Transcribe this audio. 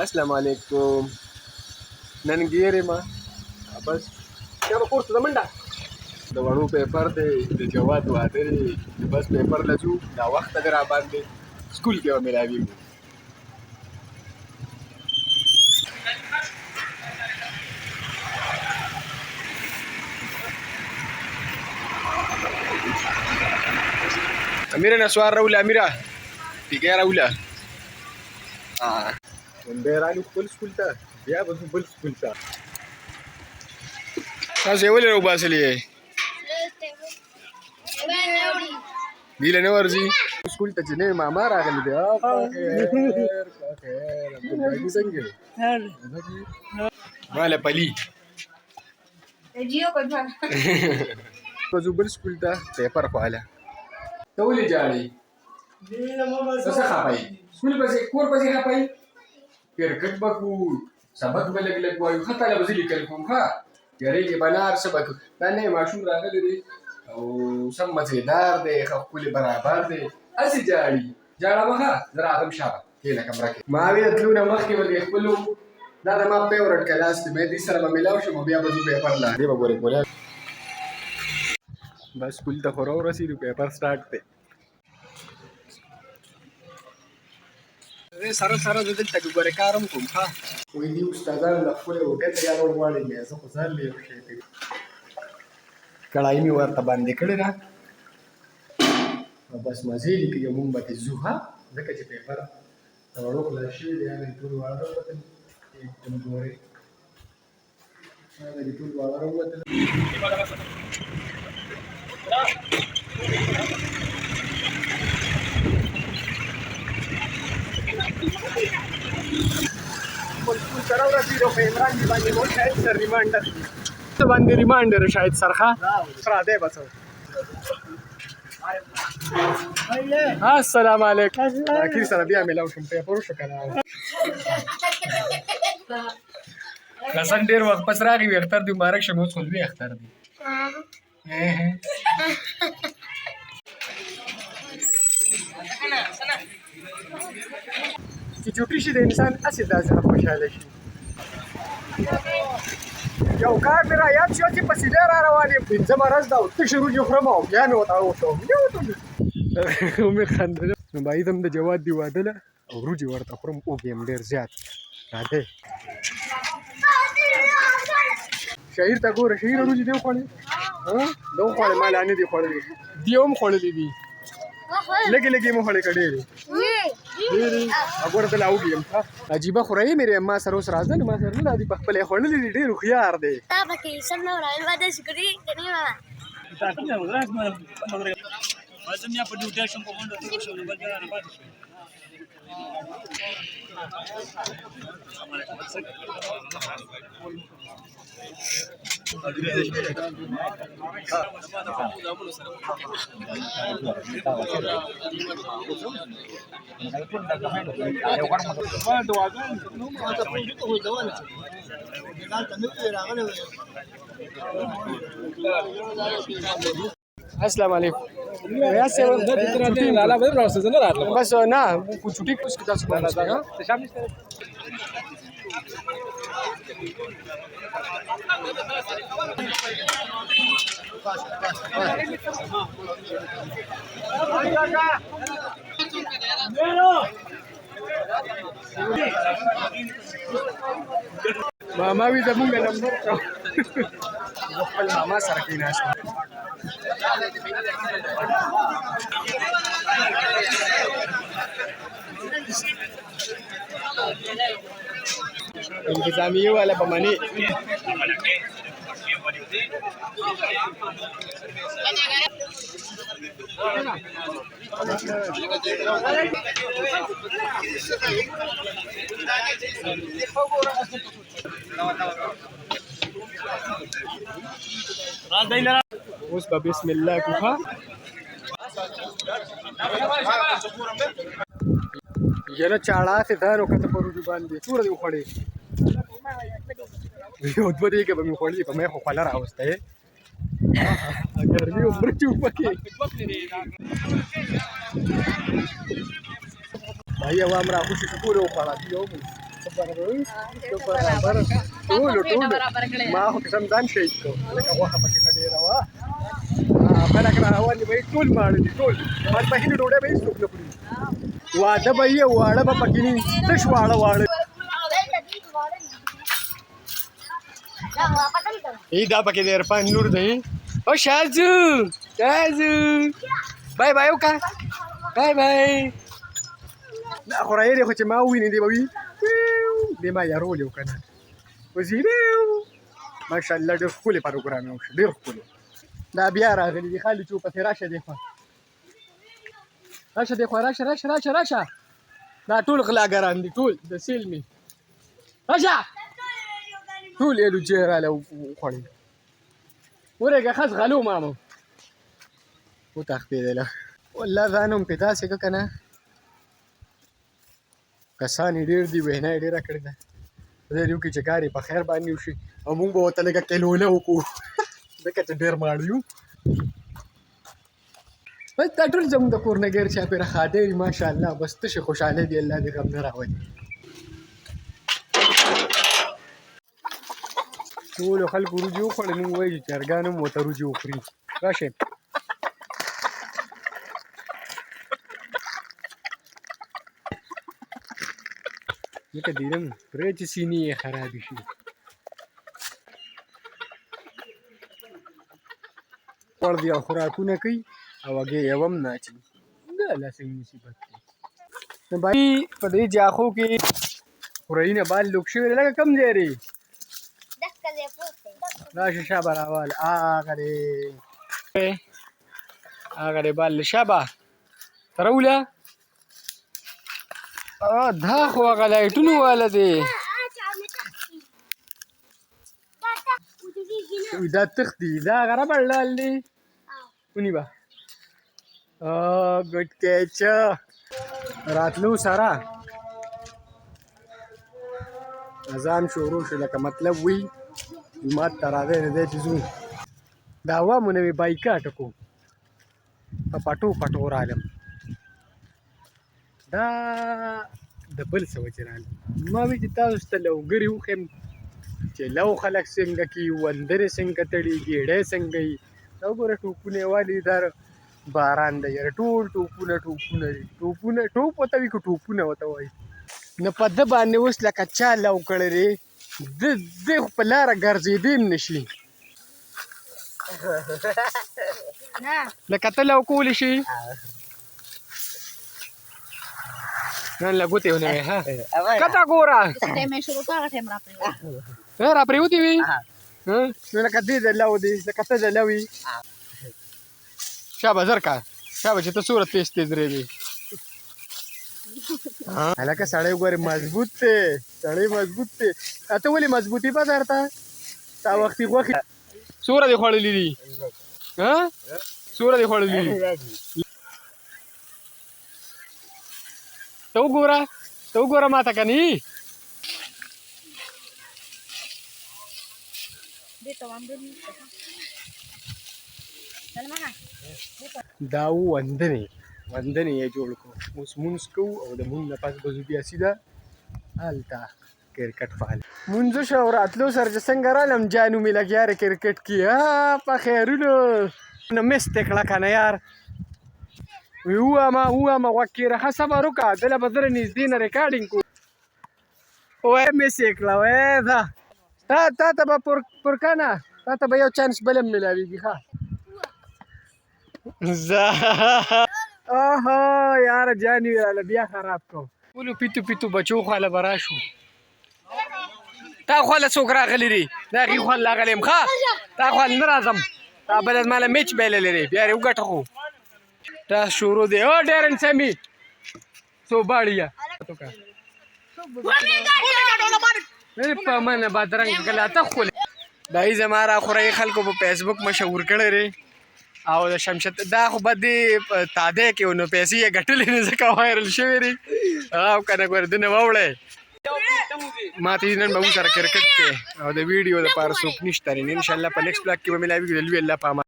السلام علیکم. نن ګیرې ما بس بیا به کور ته ځه منډه. د وړو پیپر دی د جواد واده دی بس پیپر له ځو دا وخته دی راباندې سکول کې به میلاویږو. امیره نسوار راوله امیره پیګی راوله منډی رالو خپل سکول ته بیا به ځو بل سکول ته. تاسو یې ولې راوباسلې یې بیله نه ورځي سکول ته چې نوی ماما راغلی دی. عبدالباقي څنګه دی ماله پلي به ځو بل سکول ته پیپر خواله. ته ولې جاړې څه خفایي سکول پسې کور پسې خفایي کرکټ به کوو سبق به لږ لږ وایو ښه تاله به زه لیکل کوم ښه یارېږې به نه هر څه به کوو. دا نوی ماشوم راغلی دی او سم مزېدار دی ښه ښکلې برابر دی هسې جاړي جاړه به ښه زه راغلم شابه کښېنه کمره کې. ما وې د تلو نه مخکې به د خپلو دا د ما فیورټ کلاس دی مې دې سره به میلاو شم او بیا به ځو پیپر لا دې به ګورې ګوله بس سکول ته خو راورسېدو پیپر سټارټ دی. سره سره زه دلته ګورې کار هم کوم ښه وایي دې استادانو له خپلې هوټل ته یار ورغواړي زه خو ځان له یو شی کوي کړایي مې ورته باندې کړې ده او بس مزې لیکي مونږ به ترې ځو ښه ځکه چې پیپر د وړو خلاص شوي دی هغه دې ټول واړه راووتل एकदम ګورې هغه دې ټول واړه راووتل. خپل سکول ته راورسېدو خو عمران جي باندې مو شاید سر ریمانډر ته باندې ریمانډر شاید سر ښه راځئ بس السلام علیکم اخر سره بیا میلاو شم پیپر وشو که نه حسن ډېر وخت پس راغی وي اختر دې مبارک شه اوس خو لوی اختر دی. چې چوټي شي د انسان هسې داسې نه خوشحاله شي. یو کار مې را یاد شو چې په سیده را روان یم پنځمه ورځ ده او تشې وریجې خورم او بیا مې ورته وشوم ومې خندل نو بایي ته هم د جواد دی واده ده او وریجې ورته خورم اوږې یم ډېر زیات راځئ شهیر ته ګوره شهیر وریجې دې وخوړې ده وخوړې ما لا نه دي خوړلې دې هم خوړلې دي لږې لږې مو خوړې که ډېرې ډېرې ګوره ته لا وږې یم ښه عجیبه خورایي مې ما سره اوس راځه نو ما سره نه راځي په خپله یې خوړلې دي ډېر هوښیار دی. السلام علیکم بس نه چوټي اوس کې تاسو باندې ماما وی زمونږ نمبر خپل ماما سره کېناست انتظامیه والا به منې اوس به بسم الله کوه یاره چاړه ته نو کته پرو باندې څوره دی خوړې یو دوه دیګه به مې خوړلې په مې خو خوله راوسته ګرمي عمر چوپ پکې भाई अब हम राखू से पूरे ऊपर आती हो برابر ټول ما خو قسم ځان شهید کړو لکه غوښه پکې ډېره وه خلک راروان دي به یې ټول ماړه دي ټول ماسپښینې ډوډۍ به هېڅ څوک نه خوري واده به یې واړه به پکې نه وي تش واړه واړه دا پکې د عرفان لور دی او شازو بای بای وکړه بای بای دا خو رايرې خو چې ما ووینې دی به وي دی ما یارولې و که نه وځي ماشاءالله ډېر ښکلی پروګرام یې وشو ډېر ښکلی دا بیا راغلي دي خالي چې ورپسې راشه دی خوا راشه دی خوا راشه دا ټول غلاګران دي ټول د سیلمې راشه ټول یې لوجې راله وخوړې ورېږه خس غلو مامو وتښتېدله والله ځان هم پې داسې که نه کسان یې ډېر دي وینا یې ډېره کړې ده خدای دې وکړي چې کار یې په خیر باندې وشي او موږ به ورته لږه کیلونه وکړو ځکه چې ډېر ماړه یو بس دا ټول زموږ د کور نه ګیر چاپېره ښادۍ دي ماشاءالله بس تشې خوشحالۍ دي الله دې غم نه راولي ټولو خلکو وریجې وخوړې موږ وایو چې چرګان هم ورته وریجې وخوري راشئ لکه دیدم پرې چې سینې یې خرابې شي خوړ دي او خوراکونه کوي او هګۍ یو هم نه اچوي دا الله څنګه مصیبت دی نو بھائی په دې جاخو کې خورایي نه بال لوک شوی دی لکه کوم ځای دی راشه شابه راواله هغه دی بال شابه تروله دا خو هغه لایټونو والا دی دا تخت دی دا هغه ربړ لال دی ونیوه ګډ کیچ راتلو سره اذان شروع شو لکه مطلب وي جومات ته راځئ نه دی چې ځو د عوامو نه مې بایکاټ کړو په پټو رالم دا د بل څه وجې رالم ما وی چې تاسو ته لوګري وښیم چې لو خلک څنګه کوي وندرې څنګه تړي ګېډۍ څنګه وي دا وګوره ټوپونه یې والي دا باران دی یاره ټول ټوپونه دي ټوپ ورته وي که ټوپونه ورته وایي نو په ده باندې اوس لکه چا لو کړی دی دی خو په لاره ګرځېدی هم نه شي لکه ته لو کولی شي نن له ګوتې ونه وی ها کته ګوره را پرېوتې وي نو لکه دې د لو دی لکه ته د لو وي شابه زر کا شابه چې ته څومره تیز درېدې هلکه سړی وګورې مضبوط دی ته ولې مضبوطي په درته تا وختي غوښې څومره دې خوړلي دي څومره دې خوړلي دي ته وګوره ما ته که نه دا وندنې یې جوړ کړو اوس مونځ کوو او د مونځ نه پس به ځو بیا سیده هلته کرکټ فعال مونځ شو او راتلو سره چې څنګه رالم جانو مې لږ یاره کرکټ کې په خیرونو نو مس دې کړه که نه یار وی ووامه غوږ کېږده ښه صبر وکړه دله به زره نږدې نه ریکارډینګ کوو وایي مس یې کړه وایي ځه تا ته به پرکنه تا ته به یو چانس بل هم میلاویږي ښه اوهو یاره جان یې راله بیا خراب کړو ټولو پیتو بچو خواله به راشو تا خواله څوک راغلی دی د هغې خواله راغلی یم ښه تا خواله نه راځم تا بله زما له میچ بایللی دی بیا یې وګټه خو دا شروع دی او ډېرن سمي څو باړیا په منه بادرنګ کله ته ښکلی دای زما راخوری خلکو په فیسبوک مشهور کړی دی او د شمشد دا خو به دې تادی کې نو پیسې یې ګټلې نه ځکه وایرل شوی دی او که نه ګوره ده نه واوړی ما ته نن به موږ سره کرکټ کې او د ویډیو دپاره څوک نشته دی انشاءالله په نیکسټ بلاک کې به ملاویږي د لوی الله په امان